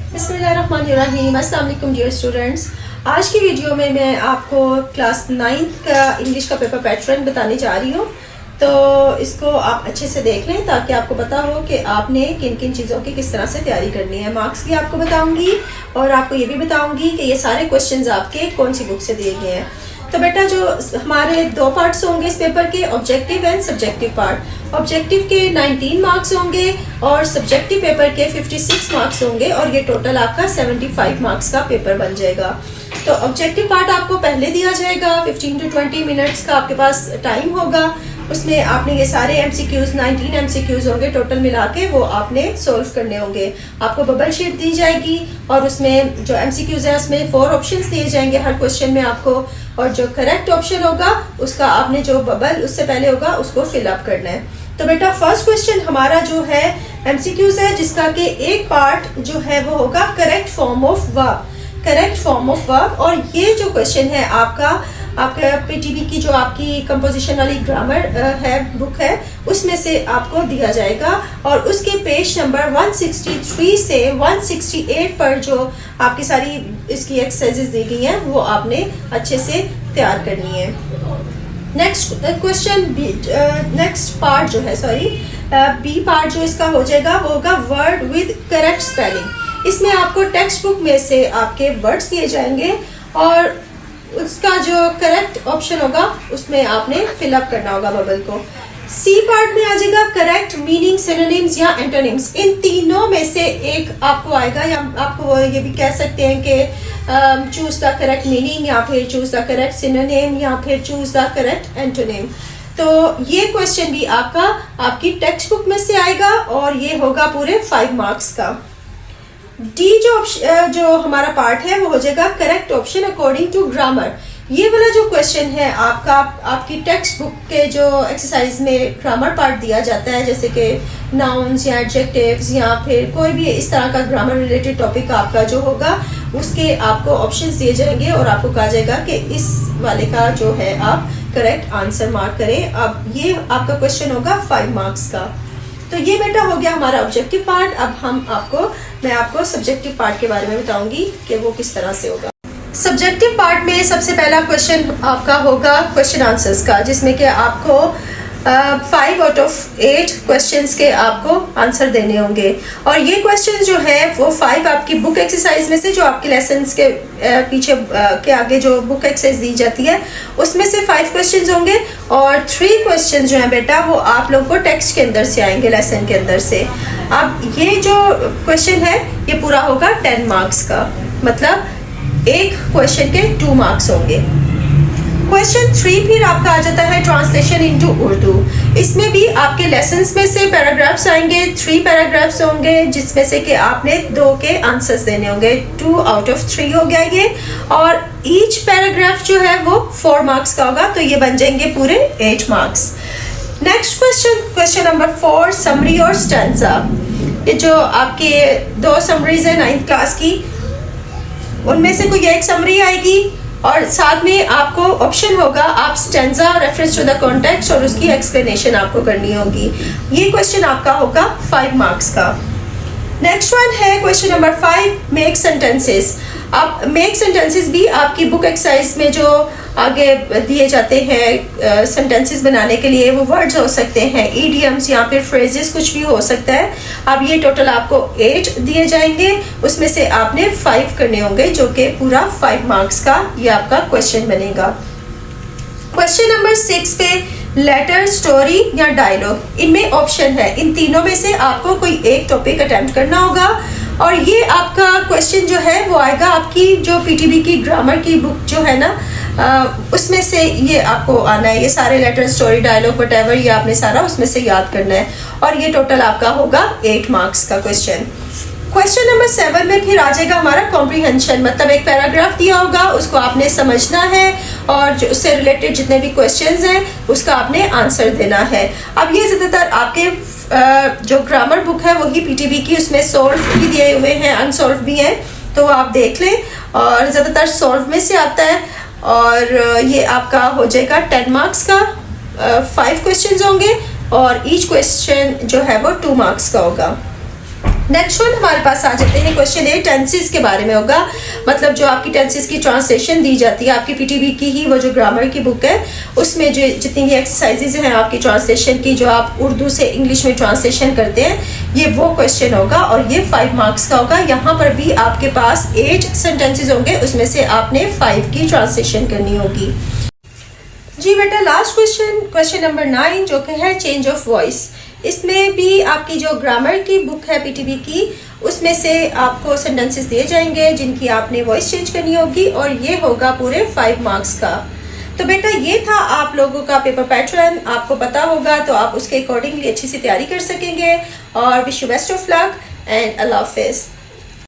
बिस्मिल्लाहिर्रहमानिर्रहीम। अस्सलाम वालेकुम डियर स्टूडेंट्स। आज की वीडियो में मैं आपको क्लास 9th का इंग्लिश का पेपर पैटर्न बताने जा रही हूँ। तो इसको आप अच्छे से देख लें ताकि आपको पता हो कि आपने किन किन चीज़ों की किस तरह से तैयारी करनी है। मार्क्स भी आपको बताऊंगी और आपको ये भी बताऊंगी कि ये सारे क्वेश्चंस आपके कौन सी बुक से दिए गए हैं। तो बेटा जो हमारे दो पार्ट्स होंगे इस पेपर के, objective and subjective part. Objective के 19 मार्क्स होंगे और सब्जेक्टिव पेपर के 56 मार्क्स होंगे और ये टोटल आपका 75 मार्क्स का पेपर बन जाएगा। तो ऑब्जेक्टिव पार्ट आपको पहले दिया जाएगा, 15 to 20 मिनट्स का आपके पास टाइम होगा। उसमें आपने ये सारे MCQs 19 MCQs होंगे टोटल मिला के, वो आपने सोल्व करने होंगे। आपको बबल शीट दी जाएगी और उसमें जो MCQs है उसमें 4 ऑप्शंस दिए जाएंगे हर क्वेश्चन में आपको, और जो करेक्ट ऑप्शन होगा उसका आपने जो बबल उससे पहले होगा उसको फिलअप करना है। तो बेटा फर्स्ट क्वेश्चन हमारा जो है MCQs है जिसका कि एक पार्ट जो है वो होगा correct form of verb, correct form of verb. और ये जो क्वेश्चन है आपका PTB की जो आपकी कंपोजिशन वाली ग्रामर है बुक है उसमें से आपको दिया जाएगा और उसके पेज नंबर 163 से 168 पर जो आपकी सारी इसकी एक्सरसाइजेस दी गई हैं वो आपने अच्छे से तैयार करनी है। नेक्स्ट क्वेश्चन नेक्स्ट पार्ट जो है बी पार्ट जो इसका हो जाएगा वो होगा वर्ड विद करेक्ट स्पेलिंग। इसमें आपको टेक्स्ट बुक में से आपके वर्ड्स दिए जाएंगे और उसका जो करेक्ट ऑप्शन होगा उसमें आपने फिलअप करना होगा बबल को। सी पार्ट में आ जाएगा करेक्ट मीनिंग, सिनोनिम्स या एंटोनिम्स। इन तीनों में से एक आपको आएगा या आपको ये भी कह सकते हैं कि चूज द करेक्ट मीनिंग या फिर चूज द करेक्ट सिनोनिम या फिर चूज द करेक्ट एंटोनिम। तो ये क्वेश्चन भी आपकी टेक्स्ट बुक में से आएगा और ये होगा पूरे 5 मार्क्स का। डी जो हमारा पार्ट है वो हो जाएगा correct option according to grammar. ये वाला जो क्वेश्चन है आपकी टेक्स्ट बुक के जो एक्सरसाइज में ग्रामर पार्ट दिया जाता है जैसे कि नाउन्स या एडजेक्टिव्स या फिर कोई भी इस तरह का ग्रामर रिलेटेड टॉपिक आपका जो होगा उसके आपको ऑप्शंस दिए जाएंगे और आपको कहा जाएगा कि इस वाले का जो है आप करेक्ट आंसर मार्क करें। अब ये आपका क्वेश्चन होगा 5 मार्क्स का। तो ये बेटा हो गया हमारा ऑब्जेक्टिव पार्ट। अब मैं आपको सब्जेक्टिव पार्ट के बारे में बताऊंगी कि वो किस तरह से होगा। सब्जेक्टिव पार्ट में सबसे पहला क्वेश्चन आपका होगा क्वेश्चन आंसर्स का, जिसमें कि आपको 5 out of 8 क्वेश्चंस के आपको आंसर देने होंगे। और ये क्वेश्चन जो है वो 5 आपकी बुक एक्सरसाइज में से जो आपके लेसन्स के पीछे के आगे जो बुक एक्सरसाइज दी जाती है उसमें से 5 क्वेश्चंस होंगे और 3 क्वेश्चन जो है बेटा वो आप लोगों को टेक्स्ट के अंदर से आएंगे, लेसन के अंदर से। अब ये जो क्वेश्चन है ये पूरा होगा 10 मार्क्स का, मतलब एक क्वेश्चन के 2 मार्क्स होंगे। क्वेश्चन 3 फिर आपका आ जाता है ट्रांसलेशन इनटू उर्दू। इसमें भी आपके लेसन्स में से पैराग्राफ्स आएंगे, 3 पैराग्राफ्स होंगे जिसमें से कि आपने 2 के आंसर्स देने होंगे। 2 out of 3 हो गया ये, और ईच पैराग्राफ जो है वो 4 मार्क्स का होगा, तो ये बन जाएंगे पूरे 8 marks. Next question number 4, summary और स्टैंजा। ये जो आपके 2 समरीज है 9th क्लास की, उनमें से कोई एक समरी आएगी और साथ में आपको ऑप्शन होगा आप stanza reference to the context और उसकी एक्सप्लेनेशन आपको करनी होगी। ये क्वेश्चन आपका होगा 5 मार्क्स का। नेक्स्ट वन है क्वेश्चन नंबर 5, मेक सेंटेंसेस। अब मेक सेंटेंसेस भी आपकी बुक एक्सरसाइज में जो आगे दिए जाते हैं सेंटेंसेस बनाने के लिए, वो वर्ड्स हो सकते हैं, इडियम्स या फिर फ्रेजेस, कुछ भी हो सकता है। अब ये टोटल आपको 8 दिए जाएंगे, उसमें से आपने 5 करने होंगे जो कि पूरा 5 मार्क्स का ये आपका क्वेश्चन बनेगा। क्वेश्चन नंबर 6 पे लेटर, स्टोरी या डायलॉग, इनमें ऑप्शन है। इन तीनों में से आपको कोई एक टॉपिक अटेम्प्ट करना होगा और ये आपका क्वेश्चन जो है वो आएगा आपकी जो PTB की ग्रामर की बुक जो है ना उसमें से ये आपको आना है। ये सारे लेटर, स्टोरी, डायलॉग व्हाटएवर ये आपने सारा उसमें से याद करना है और ये टोटल आपका होगा 8 मार्क्स का क्वेश्चन। क्वेश्चन नंबर 7 में फिर आ जाएगा हमारा कॉम्प्रीहेंशन, मतलब एक पैराग्राफ दिया होगा उसको आपने समझना है और जो उससे रिलेटेड जितने भी क्वेश्चंस हैं उसका आपने आंसर देना है। अब ये ज़्यादातर आपके जो ग्रामर बुक है वही PTB की, उसमें सॉल्व भी दिए हुए हैं, अनसॉल्व भी हैं, तो आप देख लें। और ज़्यादातर सॉल्व में से आता है और ये आपका हो जाएगा 10 मार्क्स का। 5 क्वेश्चंस होंगे और ईच क्वेश्चन जो है वो 2 मार्क्स का होगा। नेक्स्ट वन हमारे पास आ जाते हैं क्वेश्चन ए, टेंसेस के बारे में होगा। मतलब जो आपकी टेंसेस की ट्रांसलेशन दी जाती है आपकी पीटीबी की ही वो जो ग्रामर की बुक है उसमें जो जितनी भी एक्सरसाइजेज हैं आपकी ट्रांसलेशन की, जो आप उर्दू से इंग्लिश में ट्रांसलेशन करते हैं, ये वो क्वेश्चन होगा और ये 5 मार्क्स का होगा। यहाँ पर भी आपके पास 8 सेंटेंसेज होंगे, उसमें से आपने 5 की ट्रांसलेशन करनी होगी। जी बेटा, लास्ट क्वेश्चन नंबर 9 जो कि है चेंज ऑफ वॉइस। इसमें भी आपकी जो ग्रामर की बुक है पीटीबी की उसमें से आपको सेंटेंसेस दिए जाएंगे जिनकी आपने वॉइस चेंज करनी होगी और ये होगा पूरे 5 मार्क्स का। तो बेटा ये था आप लोगों का पेपर पैटर्न, आपको पता होगा तो आप उसके अकॉर्डिंगली अच्छी सी तैयारी कर सकेंगे। और wish you best of luck and अल्लाह हाफिज़।